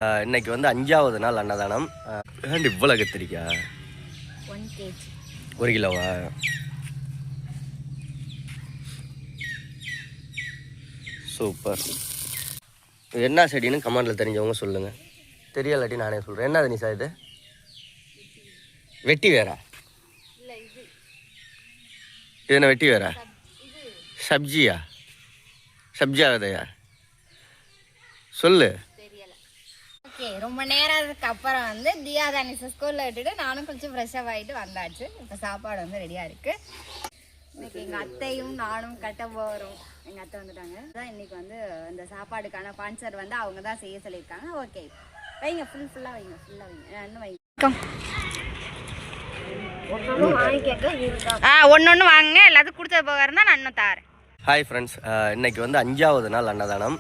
இன்னைக்கு வந்து 5வது நாள் அன்னதானம். இவ்வளோ கத்திரிக்கா 1 kg 1 கிலோவா? சூப்பர். இது என்ன செடின்னு கமெண்டில் தெரிஞ்சவங்க சொல்லுங்கள். தெரியலாட்டி நானே சொல்கிறேன். என்ன நிசா இது? வெட்டி வேறா? இது என்ன வெட்டி வேறா? சப்ஜியா? சப்ஜி ஆகுதையா? சொல்லு. ஓகே, ரொம்ப நேரத்துக்கு அப்புறம் வந்து தியாதானி ஸ்கூலில் விட்டுட்டு நானும் கொஞ்சம் ஃப்ரெஷ்ஷப் ஆகிட்டு வந்தாச்சு. இப்போ சாப்பாடு வந்து ரெடியாக இருக்குது. இன்னைக்கு எங்கள் அத்தையும் நானும் கட்ட போகிறோம். எங்கள் அத்தை வந்துட்டாங்க. அதான் இன்னைக்கு வந்து இந்த சாப்பாடுக்கான ஸ்பான்சர் வந்து அவங்க தான் செய்ய சொல்லியிருக்காங்க. ஓகே, வைங்க, ஃபுல்லாக வைங்க, இன்னும் வைங்க. ஒன்று வாங்குங்க, எல்லாத்துக்கும் கொடுத்த போகிறேன் தான் நான் இன்னும் தாரேன். ஹாய் ஃப்ரெண்ட்ஸ், இன்றைக்கி வந்து 5வது நாள் அன்னதானம்.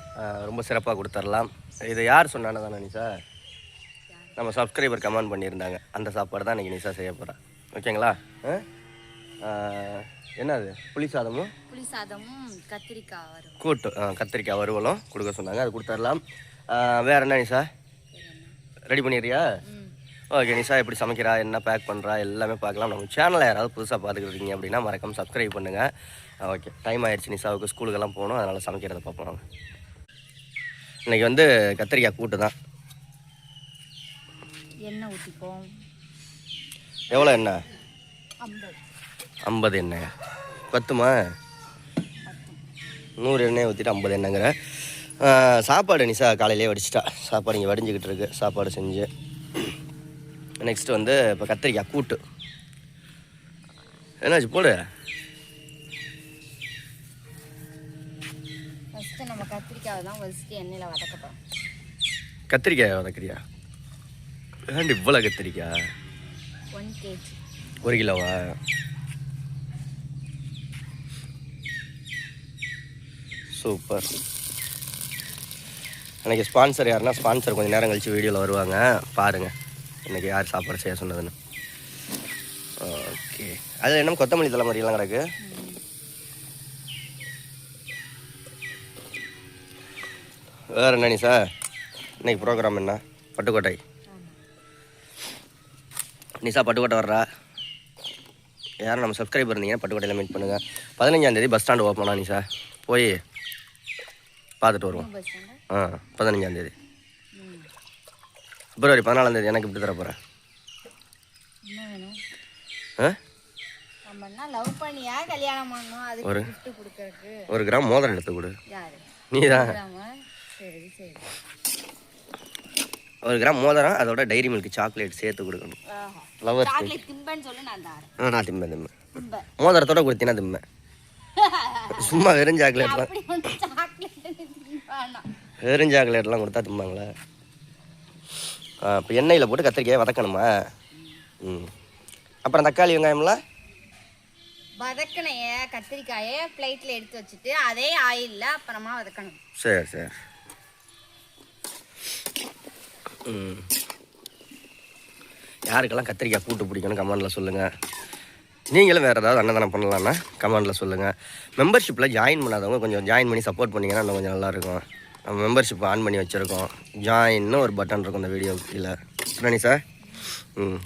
ரொம்ப சிறப்பாக கொடுத்துடலாம். இது யார் சொன்ன அன்னதானம் நிசா? நம்ம சப்ஸ்கிரைபர் கமெண்ட் பண்ணியிருந்தாங்க. அந்த சாப்பாடு தான் இன்றைக்கி நிசா செய்ய போகிறேன். ஓகேங்களா? என்னது? புளி சாதமும் கத்திரிக்காய் கூட்டு, கத்திரிக்காய் வறுவலும் கொடுக்க சொன்னாங்க. அது கொடுத்துடலாம். வேறு என்ன நிசா? ரெடி பண்ணிடுறியா? ஓகே, நிசா எப்படி சமைக்கிறா, என்ன பேக் பண்ணுறா எல்லாமே பார்க்கலாம். நம்ம சேனலில் யாராவது புதுசாக பார்த்துக்கிட்டீங்க அப்படின்னா மறக்காம சப்ஸ்கிரைப் பண்ணுங்கள். ஓகே, டைம் ஆயிடுச்சு. நிசாவுக்கு ஸ்கூலுக்கெல்லாம் போகணும், அதனால் சமைக்கிறத பார்ப்போம். இன்றைக்கி வந்து கத்திரிக்காய் கூட்டு தான். எண்ணெய் ஊற்றிப்போம். எவ்வளோ எண்ணெய்? 50 எண்ணெய் பத்துமா? 100 எண்ணெய் ஊற்றிட்டு 50 எண்ணெய்ங்கிற. சாப்பாடு நிசா காலையிலே வடிச்சிட்டா. சாப்பாடு இங்கே வடிஞ்சிக்கிட்டு இருக்கு. சாப்பாடு செஞ்சு நெக்ஸ்ட்டு வந்து இப்போ கத்திரிக்காய் கூட்டு. என்னாச்சு போடு. ஃபஸ்ட்டு நம்ம கத்திரிக்காய் தான் ஃபஸ்ட்டு எண்ணெயில் வதக்கப்போம். கத்திரிக்காய் வதக்கிறியா? ஏன்டி இவ்வளோ கத்திரிக்காய்? 1 kg 1 கிலோவா? சூப்பர். அன்றைக்கி ஸ்பான்சர் யாருன்னா ஸ்பான்சர் கொஞ்சம் நேரம் கழித்து வீடியோவில் வருவாங்க, பாருங்கள் இன்றைக்கி யார் சாப்பாடு செய்ய சொன்னதுன்னு. ஓகே, அதில் என்ன கொத்தமல்லி தலை மாதிரிலாம் கிடக்கு. வேறு என்ன நிசா? இன்னைக்கு ப்ரோக்ராம் என்ன? பட்டுக்கோட்டை. நிசா பட்டுக்கோட்டை வர்றா. யாரும் நம்ம சப்ஸ்கிரைபர் இருந்தீங்கன்னா பட்டுக்கோட்டையில் மீட் பண்ணுங்கள். 15ஆம் தேதி பஸ் ஸ்டாண்டு ஓப்பனா நிசா, போய் பார்த்துட்டு வருவோம். 15ஆம் தேதி. பிப்ரவரி 14ஆம் தேதி எனக்கு இப்படி தர போகிறேன். ஒரு கிராம் மோதிரம் எடுத்து கொடு. நீ தான். 1 கிராம் மோதிரம், அதோட டைரி மில்க் சாக்லேட் சேர்த்து கொடுக்கணும். லவர்ஸ் நான் திம்பேன். மோதிரத்தோட கொடுத்தீங்கன்னா திம்பேன். சும்மா வெறும் சாக்லேட்லாம் கொடுத்தா திம்பாங்களே. இப்போ எண்ணெயில் போட்டு கத்திரிக்காயை வதக்கணுமா? அப்புறம் தக்காளி வெங்காயம்லாம் வதக்கணைய கத்திரிக்காயை பிளேட்டில் எடுத்து வச்சுட்டு அதே ஆயிலில் அப்புறமா வதக்கணும். சரி சரி. யாருக்கெல்லாம் கத்திரிக்காய் கூட்டு பிடிக்கணும் கமெண்டில் சொல்லுங்கள். நீங்களும் வேறு ஏதாவது அன்னதானம் பண்ணலான்னா கமெண்டில் சொல்லுங்கள். மெம்பர்ஷிப்பில் ஜாயின் பண்ணாதவங்க கொஞ்சம் ஜாயின் பண்ணி சப்போர்ட் பண்ணிங்கன்னா இன்னும் கொஞ்சம் நல்லாயிருக்கும். நம்ம மெம்பர்ஷிப் ஆன் பண்ணி வச்சுருக்கோம். ஜாயின்னு ஒரு பட்டன் இருக்கும் இந்த வீடியோ கீழே. ராணி சார்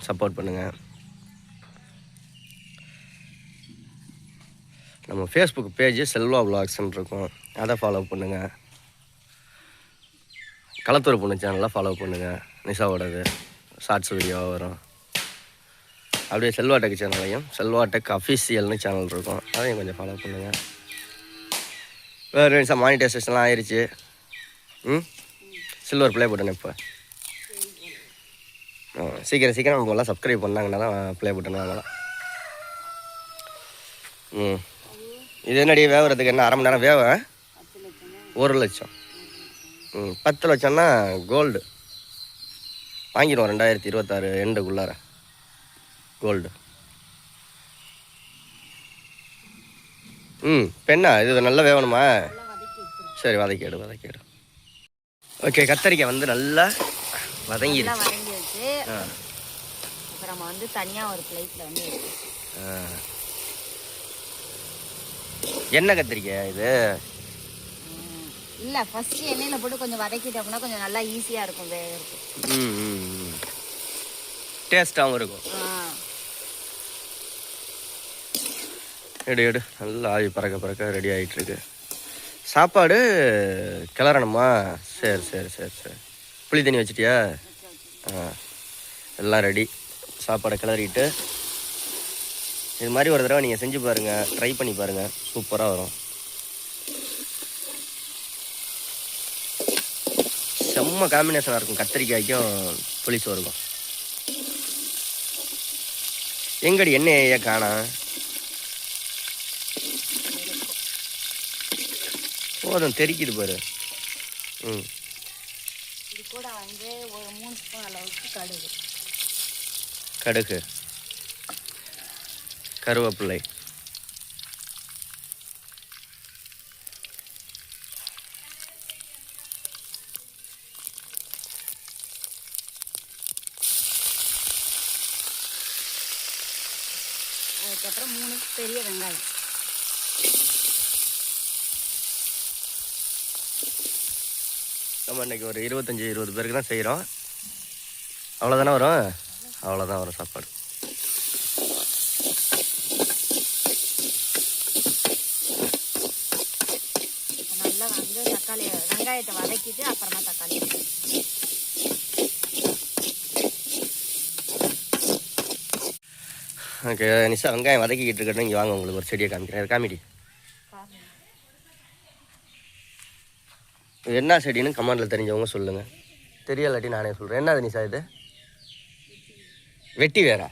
சப்போர்ட் பண்ணுங்கள். நம்ம ஃபேஸ்புக் பேஜ் செல்வா விலாக்ஸ்ன்னு இருக்கும், அதை ஃபாலோ பண்ணுங்கள். களத்தூர் பொண்ணு சேனலில் ஃபாலோ பண்ணுங்கள். நிசாவோடது ஷார்ட்ஸ் வீடியோவாக வரும். அப்படியே செல்வா டெக் சேனலையும் செல்வா டெக் அஃபீஷியல்னு சேனல் இருக்கும், அதையும் கொஞ்சம் ஃபாலோ பண்ணுங்கள். வேறு நிமிஷம் மானிட்டைசேஷன்லாம் ஆயிடுச்சு. சில்வர் ப்ளே பட்டன் இப்போ சீக்கிரம் நம்மளாம் சப்ஸ்கிரைப் பண்ணாங்கன்னா தான் ப்ளே பட்டன் வாங்கலாம். இது என்னடி வேவுறதுக்கு என்ன 1/2 மணி நேரம் வேவ? 1 லட்சம். 10 லட்சம்னா கோல்டு வாங்கிடுவோம் 2026 எண்டுக்குள்ளார. கோல்டு பெண்ணா இது நல்லா வேகணுமா? சரி, வதக்கிடு. ஓகே, கத்தரிக்காய் வந்து நல்லா வதங்கிடுச்சு. அப்புறம் வந்து தனியாக ஒரு பிளேட்டில் வந்து என்ன கத்திரிக்காய் இது? இல்லை ஃபஸ்ட்டு எண்ணெயில் போட்டு கொஞ்சம் வதக்கிட்டோம்னா கொஞ்சம் நல்லா ஈஸியாக இருக்கும் வேகிறதுக்கு. டேஸ்ட்டாகவும் இருக்கும். எடு நல்லா ஆவி பறக்க ரெடி ஆகிட்டுருக்கு. சாப்பாடு கிளறணுமா? சரி. புளி தண்ணி வச்சிட்டியா? எல்லாம் ரெடி. சாப்பாடை கிளறிட்டு இது மாதிரி ஒரு தடவை நீங்கள் செஞ்சு பாருங்கள், ட்ரை பண்ணி பாருங்கள், சூப்பராக வரும். செம்ம காம்பினேஷனாக இருக்கும் கத்திரிக்காய்க்கும் புளி சோறுக்கும். எங்கடி எண்ணெயை காணா? போதும், தெரிக்குது பாரு. இது கூட வந்து ஒரு 3 ஸ்பூன் அளவுக்கு கடுகு, கருவேப்பிள்ளை, அதுக்கப்புறம் 3 பெரிய வெங்காயம். நம்ம இன்னைக்கு ஒரு 25-20 பேருக்கு தான் செய்கிறோம். அவ்வளோதானே வரும்? அவ்வளோதான் வரும் சாப்பாடு. நல்லா வந்து வெங்காயத்தை வதக்கிட்டு அப்புறமா தக்காளி. ஓகே நிஷா, வெங்காயம் வதக்கிக்கிட்டு இருக்கட்டும். இங்கே வாங்க, உங்களுக்கு ஒரு செடியை காமிக்கிறேன். காமிடி. இது என்ன செடின்னு கமெண்டில் தெரிஞ்சவங்க சொல்லுங்கள். தெரியலாட்டி நானே சொல்கிறேன். என்னது நிஷா இது? வெட்டி வேறா?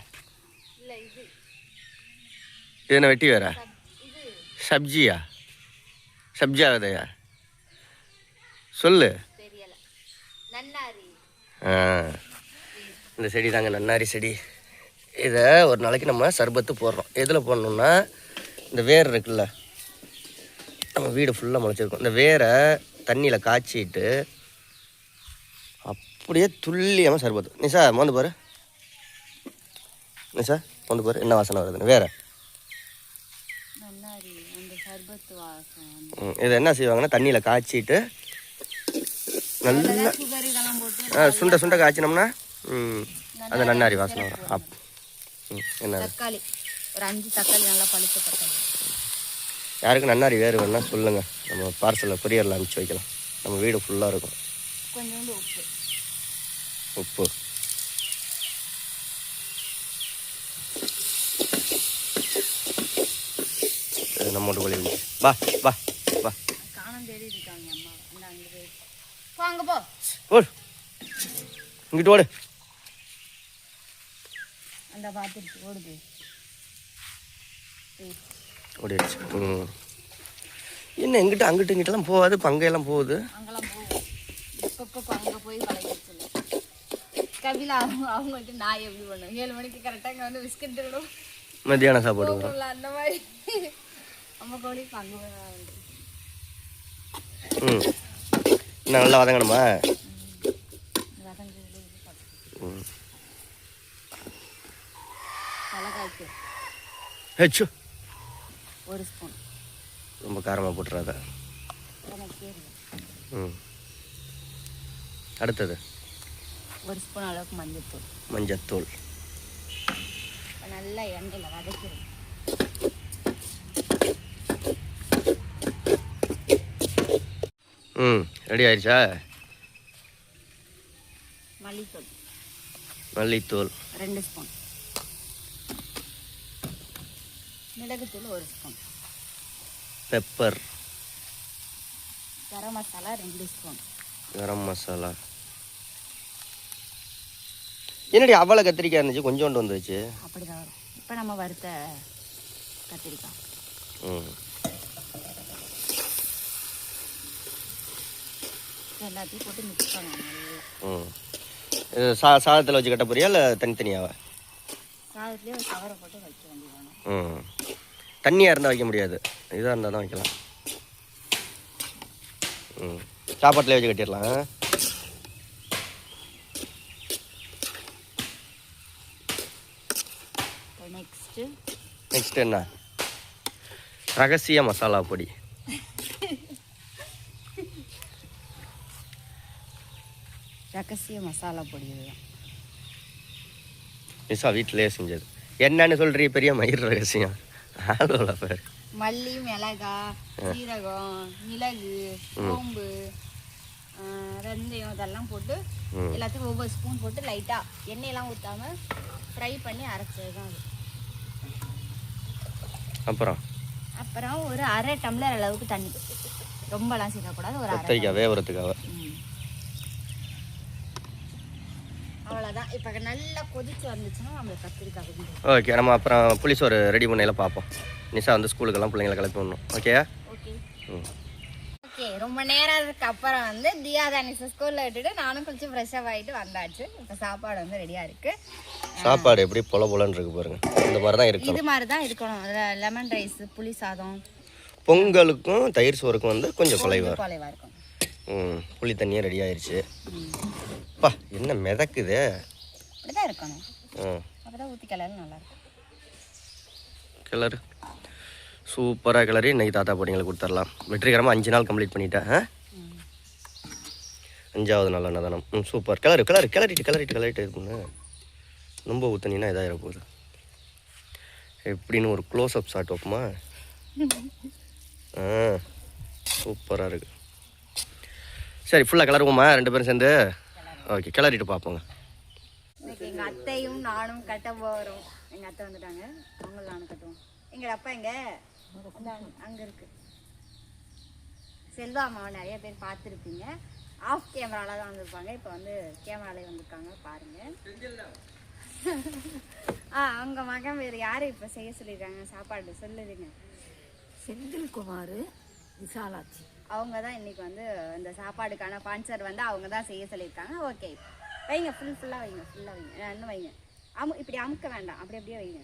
இது என்ன வெட்டி வேறா? சப்ஜியா? சப்ஜியா விதையா? சொல்லு. இந்த செடி தாங்க நன்னாரி செடி. இதை ஒரு நாளைக்கு நம்ம சர்பத்து போடுறோம். எதில் போடணுன்னா, இந்த வேர் இருக்குல்ல, நம்ம வீடு ஃபுல்லாக முளைச்சிருக்கோம். இந்த வேரை தண்ணியில் காய்ச்சிட்டு அப்படியே துல்லியமாக சர்பத்து. நிஷா மோந்து பாரு. நிஷா மோந்து பாரு, என்ன வாசனை வருதுன்னு. வேற இதை என்ன செய்வாங்கன்னா, தண்ணியில் காய்ச்சிட்டு நல்லா சுண்ட காய்ச்சினோம்னா அது நன்னாரி வாசனை வரும். என்ன தக்காளி, ஒரு 5 தக்காளி, நல்லா பழுத்த தக்காளி. யாருக்கு நன்னாரி வேறு வேணுன்னா சொல்லுங்கள், நம்ம பார்சலில் கொரியரில் அனுப்பிச்சி வைக்கலாம். நம்ம வீடு ஃபுல்லாக இருக்கும். கொஞ்சோண்டு உப்பு நம்ம மட்டும் கொழி. வா வா வா. காணம் தேடி இருக்காங்க அம்மா. வாங்க போ. ஓடு, இங்கிட்டு ஓடு. அந்த பார்த்துட்டு ஓடுது. ஓடிடுச்சு. என்ன எங்கிட்ட அங்கிட்டு இங்கிட்டலாம் போகாது, பங்கையெல்லாம் போகுது. அங்கெல்லாம் போகும். இப்போ அங்கே போய் பழகிடுச்சு. கபிலா அவங்கள்ட்ட நான் எப்படி பண்ணுவேன்? 7 மணிக்கு கரெக்டாக இங்கே வந்து பிஸ்கட் தரணும். மத்தியானம் சாப்பாடு வரும் அந்த மாதிரி. அம்மா கோழி பங்கு. இன்னும் நல்லா வதங்கணுமா? ஹெச்சு 1 ஸ்பூன். ரொம்ப காரமாக போட்டுறாத. அடுத்தது 1 ஸ்பூன் அளவுக்கு மஞ்சத்தூள். மஞ்சத்தூள் நல்லா எண்ணெயில் வதக்கிடும். ரெடி ஆயிடுச்சா? மல்லித்தூள். மல்லித்தூள் 2 ஸ்பூன். மிளகுத்தூள் 1 spoon. Pepper. Garam masala 2 spoon. Garam masala. என்னடி அவ்வளோ கத்திரிக்காய் இருந்துச்சு, கொஞ்சோண்டு வந்துச்சு? அப்படிதான் வரும். இப்போ நம்ம வறுத்த கத்திரிக்காய். எல்லாத்தையும் போட்டு மிக்ஸ் பண்ணணும். சாதத்தில் வச்சு கட்ட போறியா இல்லை தனித்தனியாவா? சாதத்துலேயே ஒரு கவரை போட்டு வைக்க வேண்டியதானே. தண்ணியாக இருந்தால் வைக்க முடியாது, இதாக இருந்தால் தான் வைக்கலாம். சாப்பாட்டிலே வச்சு கட்டிடலாம். நெக்ஸ்ட் என்ன? ரகசிய மசாலா பொடி. ரகசிய மசாலா பொடி இதுதான். நிஷா வீட்டிலேயே செஞ்சது. என்னன்னு சொல்றீ பெரிய மயிர் ரகசியம்? ஆளோல பேர் மல்லி, மிளகா, சீரகம், மிளகு, சோம்பு, வெந்தயம் இதெல்லாம் போட்டு எல்லாத்தையும் ஒவ்வொரு ஸ்பூன் போட்டு லைட்டாக எண்ணெயெல்லாம் ஊற்றாமல் ஃப்ரை பண்ணி அரைச்சது தான் அது. அப்புறம் ஒரு அரை டம்ளர் அளவுக்கு தண்ணி, ரொம்பலாம் சேர்க்கக்கூடாது, ஒரு அரை வேவறதுக்காக. அவ்வளோதான். இப்போ நல்லா கொதிச்சு வந்துச்சுன்னா நம்மளுக்கு கத்திரிக்காய். ஓகே, நம்ம அப்புறம் புளிசோறு ரெடி பண்ணையில பார்ப்போம். நிஷா வந்து ஸ்கூலுக்கெல்லாம் பிள்ளைங்களை கிளப்பி விடணும். Okay okay okay. ரொம்ப நேரத்துக்கு அப்புறம் வந்து தியாதானிஸை ஸ்கூலில் விட்டுட்டு நானும் கொஞ்சம் ஃப்ரெஷ்ஷப் ஆகிட்டு வந்தாச்சு. இப்போ சாப்பாடு வந்து ரெடியாக இருக்குது. சாப்பாடு எப்படி பொல பொலன்னு இருக்கு பாருங்க. இந்த மாதிரி தான் இருக்கு. இது மாதிரி தான் இருக்கணும். லெமன் ரைஸ், புளி சாதம், பொங்கலுக்கும் தயிர் சோறுக்கும் வந்து கொஞ்சம் குலைவா இருக்கும். புளி தண்ணியே ரெடி ஆயிடுச்சு. பா என்ன மிதக்குது. இப்படிதான் இருக்கணும். அப்பதான் ஊற்றி கிளறு நல்லா இருக்கும். கிளறு சூப்பராக கிளறி இன்னைக்கு தாத்தா போட்டிங்களை கொடுத்துடலாம். வெற்றிகரமாக 5 நாள் கம்ப்ளீட் பண்ணிட்டேன். 5வது நாள் அன்னதானம். சூப்பர். கிளறிட்டு இருக்குங்க. ரொம்ப ஊற்றினா இதாகிற போகுது. எப்படின்னு ஒரு க்ளோஸ் அப் ஷாட் வைப்போமா? சூப்பராக இருக்குது. சரி, ஃபுல்லாக கிளறுவோமா 2 பேரும் சேர்ந்து? ஓகே, கிளறிட்டு பார்ப்போங்க. இன்னைக்கு எங்கள் அத்தையும் நானும் கட்ட போகிறோம். எங்கள் அத்தை வந்துட்டாங்க, அவங்களும் நானும் கட்டுவோம். எங்கள் அப்பா எங்கே அங்கே இருக்கு. செல்வா அம்மாவை நிறைய பேர் பார்த்துருப்பீங்க. ஆஃப் கேமராவில் தான் வந்திருப்பாங்க. இப்போ வந்து கேமராலே வந்திருக்காங்க பாருங்கள். அவங்க மகன் வேறு யார் இப்போ செய்ய சொல்லியிருக்காங்க சாப்பாடு சொல்லுதுங்க? செந்தில்குமார், விசாலாட்சி. அவங்க தான் இன்னைக்கு வந்து இந்த சாப்பாடுக்கான ஸ்பான்சர் வந்து அவங்க தான் செய்ய சொல்லியிருக்காங்க. ஓகே, வைங்க, ஃபுல்லாக வைங்க, இன்னும் வைங்க. இப்படி அமுக்க வேண்டாம், அப்படியே வைங்க.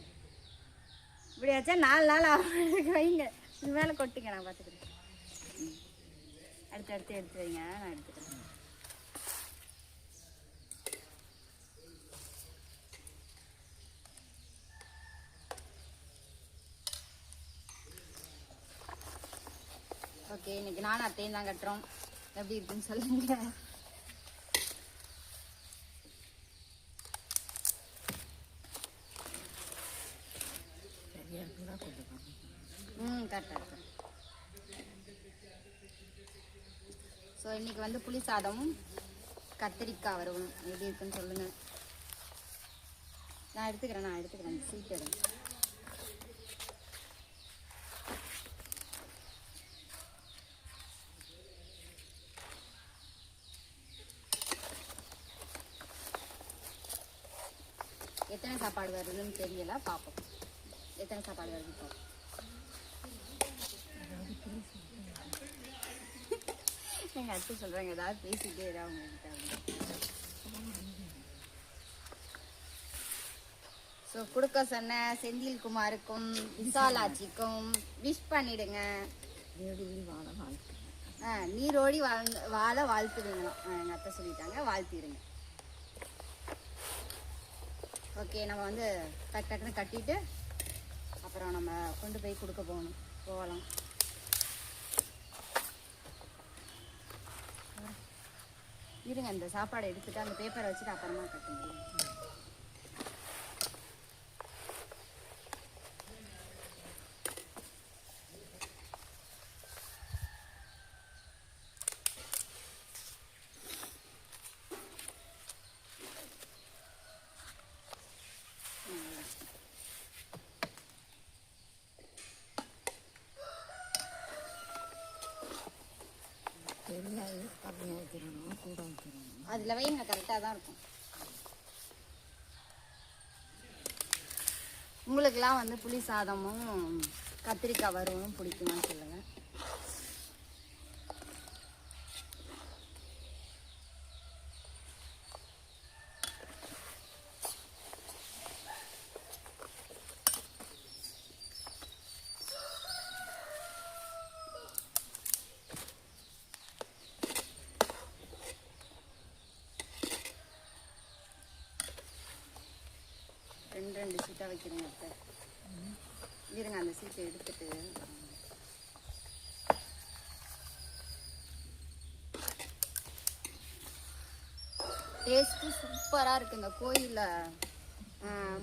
இப்படி வச்சா 4 நாள் அவங்களுக்கு வைங்க. இது மேலே கொட்டுங்க, நான் பார்த்துக்கிறேன். எடுத்து வைங்க, நான் எடுத்துக்கிறேன். ஓகே, இன்னைக்கு நானும் அத்தையும் தான் கட்டுறோம். எப்படி இருக்குன்னு சொல்லுங்க. கரெக்டாக. ஸோ இன்னைக்கு வந்து புளி சாதமும் கத்திரிக்காய் வறுவலும் எப்படி இருக்குன்னு சொல்லுங்க. நான் எடுத்துக்கிறேன் சீட் எடுங்க. எத்தனை சாப்பாடு வருதுன்னு தெரியல, பார்ப்போம். எத்தனை சாப்பாடு வருது பார்ப்போம். எங்கள் அத்தை சொல்கிறாங்க ஏதாவது பேசிகிட்டே அவங்க கிட்ட. ஸோ கொடுக்க சொன்ன செந்தில்குமாருக்கும் விசாலாட்சிக்கும் விஷ் பண்ணிடுங்க. நீரோடி வாழ வாழ்த்துடுங்களாம். எங்கள் அத்தை சொல்லிட்டாங்க, வாழ்த்திடுங்க. ஓகே, நம்ம வந்து டக்குன்னு கட்டிட்டு அப்புறம் நம்ம கொண்டு போய் கொடுக்க போகலாம். இருங்க, இந்த சாப்பாடை எடுத்துட்டு அந்த பேப்பரை வச்சுட்டு அப்புறமா கட்டுங்க. அதில் வைங்க, கரெக்டாக தான் இருக்கும். உங்களுக்கெல்லாம் வந்து புளி சாதமும் கத்திரிக்காய் வறுவலும் பிடிக்குமான்னு சொல்லுங்கள். ரெண்டு சீட்டாக வைக்கிறேங்க அத்தை. இருங்க, அந்த சீட்டை எடுத்துட்டு டேஸ்ட்டு சூப்பராக இருக்குங்க. கோயிலில்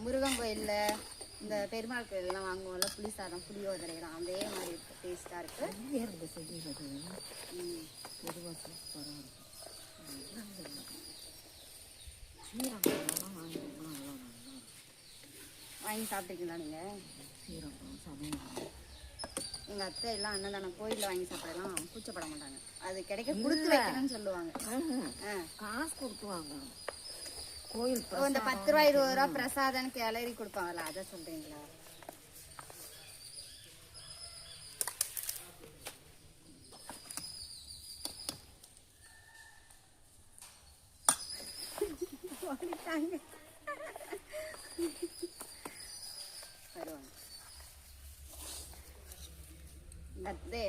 முருகன் கோயிலில் இந்த பெருமாள் கோயிலெலாம் வாங்குவோம்ல புளி சாதம் புளியோதரைலாம் அதே மாதிரி இருக்குது, டேஸ்ட்டாக இருக்குது. அங்கே இருந்து செய்கிறது பொதுவாக சூப்பராக இருக்கும். சீரகம்லாம் வாங்கிட்டோம்னா அவ்வளோ நல்லா இருக்கும். வாங்கி சாப்பிட்ருக்கீங்களா நீங்கள்? சீரகம் சமையல் எங்கள் அத்தை எல்லாம் அன்னதானம் கோயிலில் வாங்கி சாப்பிடலாம் கூச்சப்பட மாட்டாங்க. அது கிடைக்க கொடுத்து வைக்கணும்னு சொல்லுவாங்க. காசு கொடுத்து வாங்கணும். கோயில் இந்த 10 ரூபா 20 ரூபா பிரசாதம் கிளறி கொடுப்பாங்கல்ல, அதை சொல்றீங்களா?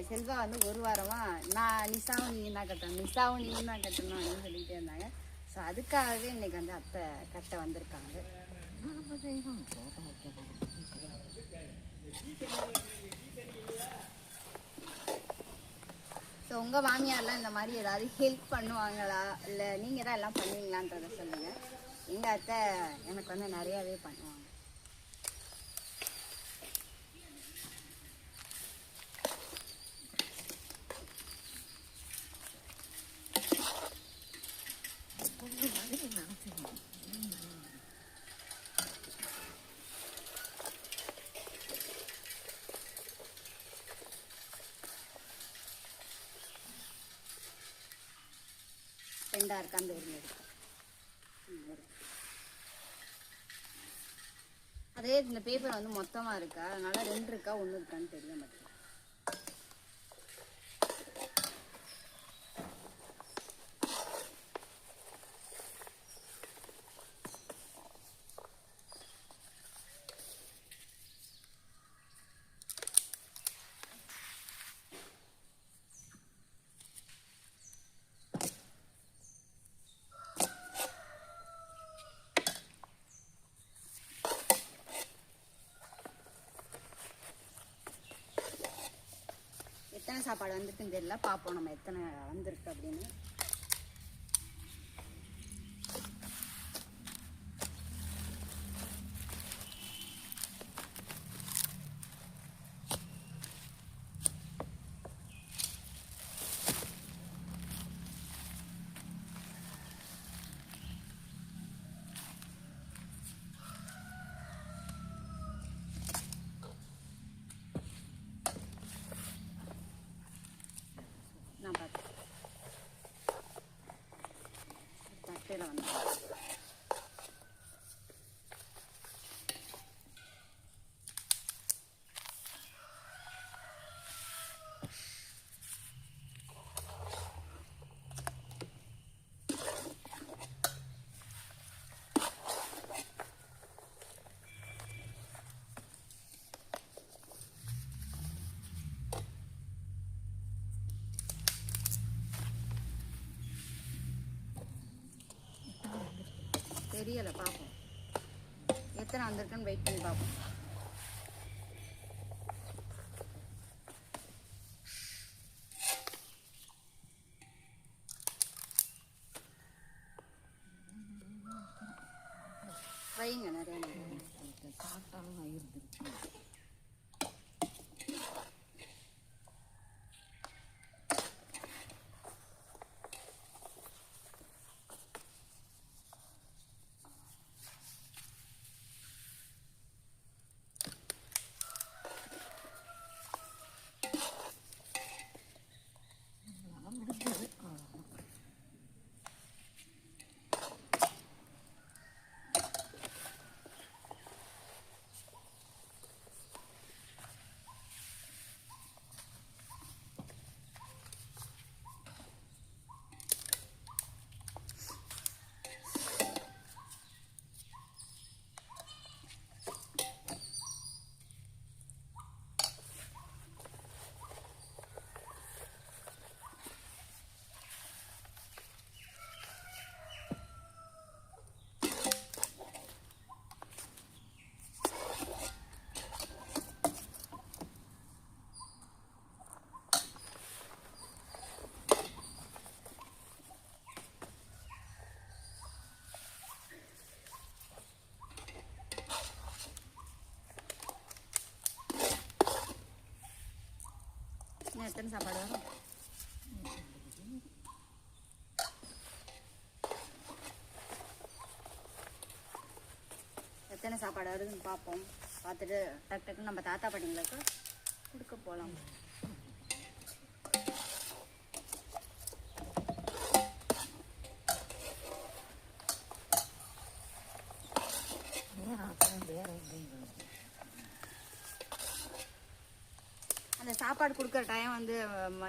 செல்வா வந்து ஒரு வாரமா நான் நிசாவும் நீ தான் கட்டணும், நிசாவும் நீ தான் கட்டணும் அப்படின்னு சொல்லிட்டே இருந்தாங்க. ஸோ அதுக்காகவே இன்னைக்கு வந்து அத்தை கட்ட வந்திருக்காங்க. ஸோ உங்கள் மாமியார்லாம் இந்த மாதிரி ஏதாவது ஹெல்ப் பண்ணுவாங்களா, இல்லை நீங்கள் தான் எல்லாம் பண்ணுவீங்களான்றதை சொல்லுங்கள். எங்கள் அத்தை எனக்கு வந்து நிறையாவே பண்ணுவாங்க. ரெண்டாக இருக்கா அந்த இருந்தது. அதே இந்த பேப்பர் வந்து மொத்தமாக இருக்கா, அதனால 2 இருக்கா 1 இருக்கான்னு தெரிய மாட்டேங்குது. எத்தனை சாப்பாடு வந்துருக்குன்னு தெரியல, பார்ப்போம் நம்ம எத்தனை வந்திருக்கு அப்படின்னு. நான் பார்த்தேன் தட்டையில் வந்து தெரியலை, பார்ப்போம் எத்தனை வந்திருக்குன்னு வெயிட் பண்ணி பார்ப்போம். வைங்க நிறைய சாப்பிட்டாலும் வயிறு இருக்கு. எத்தனை சாப்பாடு வரும்? எத்தனை சாப்பாடு வருதுன்னு பார்ப்போம். பார்த்துட்டு டக்கு டக்குன்னு நம்ம தாத்தா பாட்டிங்களுக்கு கொடுக்க போகலாம். அந்த சாப்பாடு கொடுக்குற டைம் வந்து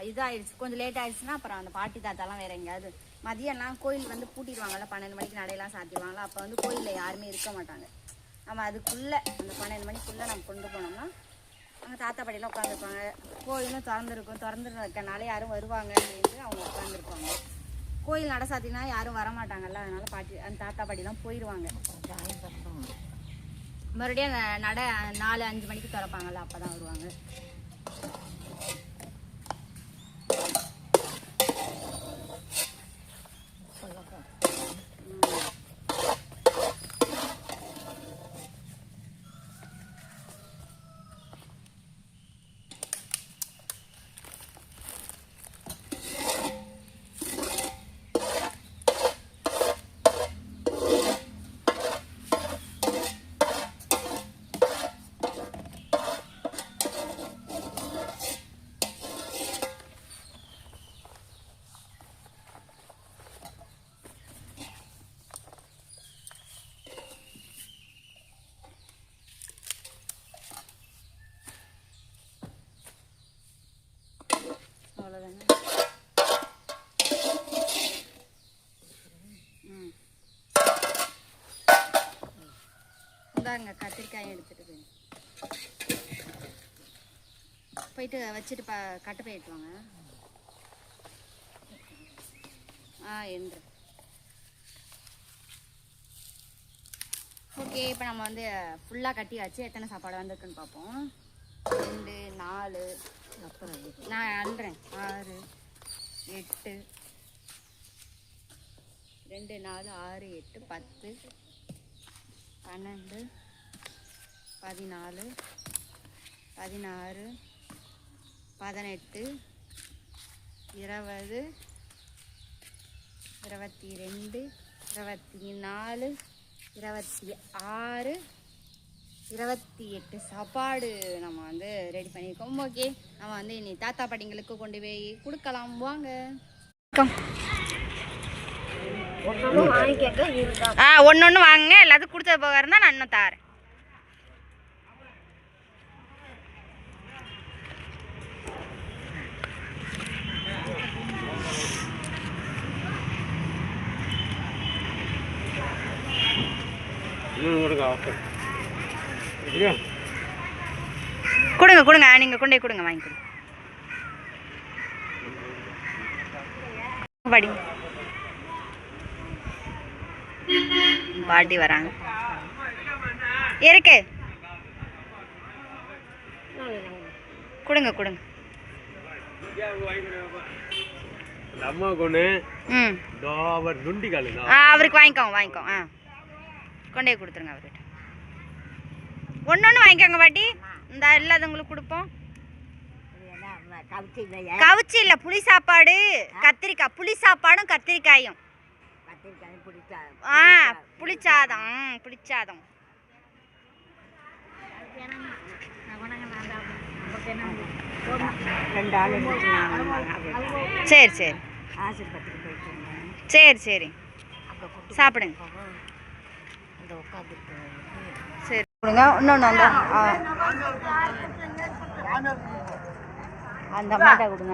இதாகிடுச்சு, கொஞ்சம் லேட் ஆகிடுச்சுன்னா அப்புறம் அந்த பாட்டி தாத்தாலாம் வேறு எங்கேயாவது மதியம்லாம் கோயில் வந்து பூட்டிடுவாங்கல்ல, 12 மணிக்கு நடையெல்லாம் சாத்திடுவாங்களா, அப்போ வந்து கோயிலில் யாருமே இருக்க மாட்டாங்க. நம்ம அதுக்குள்ளே அந்த 12 மணிக்குள்ளே நம்ம கொண்டு போனோம்னா அங்கே தாத்தா பாட்டிலாம் உட்காந்துருப்பாங்க. கோயிலும் திறந்துருக்கனால யாரும் வருவாங்க அப்படின்ட்டு அவங்க உட்காந்துருப்பாங்க. கோயில் நட சாத்தினா யாரும் வரமாட்டாங்கல்ல, அதனால பாட்டி அந்த தாத்தா பாட்டிலாம் போயிடுவாங்க. மறுபடியும் அந்த நட 4-5 மணிக்கு திறப்பாங்கல்ல, அப்போ தான் வருவாங்க. அவ்வளோதாங்க. இந்தாங்க கத்திரிக்காயும் எடுத்துகிட்டு போயிட்டு வச்சுட்டு கட்டு போயிட்டு வாங்க. என்று ஓகே, இப்போ நம்ம வந்து ஃபுல்லாக கட்டியாச்சு. எத்தனை சாப்பாடு வந்திருக்குன்னு பார்ப்போம். 2 4 நான் அல்றேன் 6 8 2 4 6 8 10 12 14 16 18 20 22 24 26 28 சாப்பாடு நம்ம வந்து ரெடி பண்ணியிருக்கோம். ஓகே, நம்ம வந்து இனி தாத்தா பாட்டிங்களுக்கு கொண்டு போய் கொடுக்கலாம். வாங்க. ஒன்று வாங்க, எல்லாத்துக்கும் கொடுத்தது போக இருந்தால் நான் இன்னும் தாரேன். கொடுங்க கொடுங்க, நீங்கள் கொண்டே கொடுங்க, வாங்கி கொடுங்க. பாடி பாட்டி வராங்க. இருக்கு கொடுங்க கொடுங்க. அவருக்கு வாங்கிக்கோங்க. கொண்டே கொடுத்துருங்க அவர்கிட்ட. ஒன்று வாங்கிக்கோங்க பாட்டி. இந்த இல்லாதவங்களுக்கு கொடுப்போம். கவுச்சி இல்லை, புளி சாப்பாடு, கத்திரிக்காய், புளி சாப்பாடும் கத்திரிக்காயும். புளிச்சாதம். புளிச்சாதம் சரி சரி சரி சரி சாப்பிடுங்க. சரி கொடுங்க. இன்னொன்று அந்த அம்மாட்ட கொடுங்க.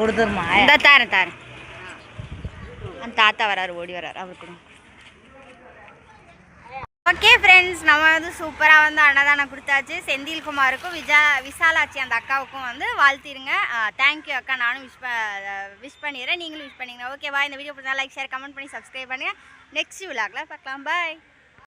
கொடுத்துருமா? இந்த தாரேன். அந்த தாத்தா வராரு, ஓடி வராரு, அவரு கொடுங்க. ஓகே ஃப்ரெண்ட்ஸ், நம்ம வந்து சூப்பராக வந்து அன்னதானம் கொடுத்தாச்சு. செந்தில்குமாருக்கும் விசாலாட்சி அந்த அக்காவுக்கும் வந்து வாழ்த்திடுங்க. தேங்க்யூ அக்கா. நானும் விஷ் பண்ணிடுறேன், நீங்களும் விஷ் பண்ணிடுங்க. ஓகேவா? இந்த வீடியோ பிடிச்சா லைக், ஷேர், கமெண்ட் பண்ணி சப்ஸ்கிரைப் பண்ணுங்கள். நெக்ஸ்ட் விலாகில் பார்க்கலாம். பாய்.